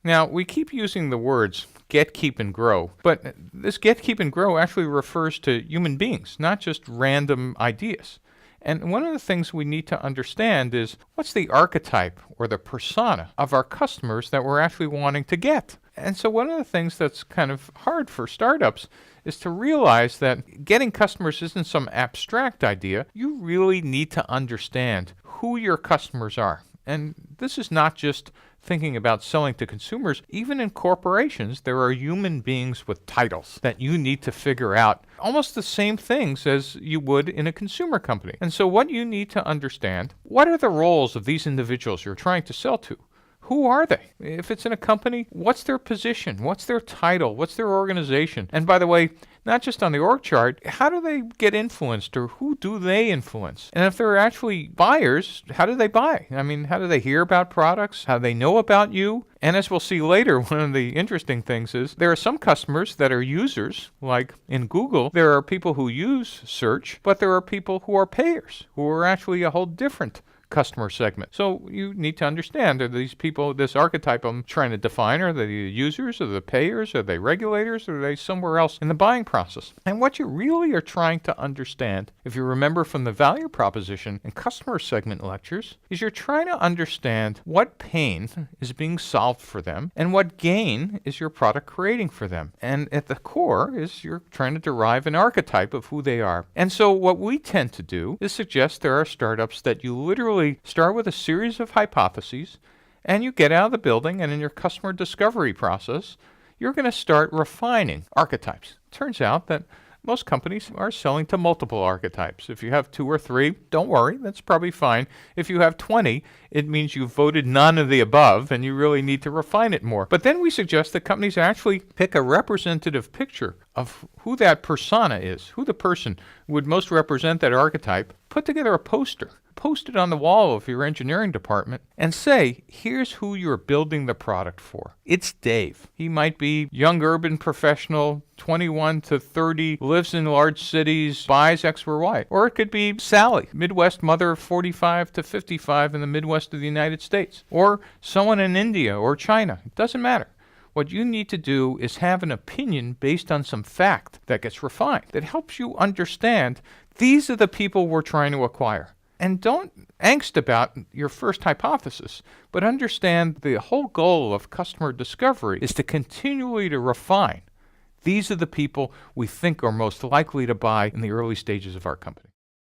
Now, we keep using the words get, keep, and grow, but this get, keep, and grow actually refers to human beings, not just random ideas. And one of the things we need to understand is what's the archetype or the persona of our customers that we're actually wanting to get. And so one of the things that's kind of hard for startups is to realize that getting customers isn't some abstract idea. You really need to understand who your customers are. And this is not just thinking about selling to consumers. Even in corporations, there are human beings with titles that you need to figure out almost the same things as you would in a consumer company. And so what you need to understand, what are the roles of these individuals you're trying to sell to? Who are they? If it's in a company, what's their position? What's their title? What's their organization? And by the way, not just on the org chart, how do they get influenced or who do they influence? And if they're actually buyers, how do they buy? I mean, how do they hear about products? How do they know about you? And as we'll see later, one of the interesting things is there are some customers that are users, like in Google, there are people who use search, but there are people who are payers, who are actually a whole different customer segment. So you need to understand, are these people, this archetype I'm trying to define, are they the users, are they the payers, are they regulators, or are they somewhere else in the buying process? And what you really are trying to understand, if you remember from the value proposition and customer segment lectures, is you're trying to understand what pain is being solved for them and what gain is your product creating for them. And at the core is you're trying to derive an archetype of who they are. And so what we tend to do is suggest there are startups that you literally start with a series of hypotheses, and you get out of the building, and in your customer discovery process, you're going to start refining archetypes. Turns out that most companies are selling to multiple archetypes. If you have 2 or 3, don't worry, that's probably fine. If you have 20, it means you've voted none of the above, and you really need to refine it more. But then we suggest that companies actually pick a representative picture of who that persona is, who the person would most represent that archetype, put together a poster, post it on the wall of your engineering department, and say, here's who you're building the product for. It's Dave. He might be young urban professional, 21 to 30, lives in large cities, buys X or Y. Or it could be Sally, Midwest mother, 45 to 55 in the Midwest of the United States. Or someone in India or China. It doesn't matter. What you need to do is have an opinion based on some fact that gets refined, that helps you understand these are the people we're trying to acquire. And don't angst about your first hypothesis, but understand the whole goal of customer discovery is to continually to refine. These are the people we think are most likely to buy in the early stages of our company.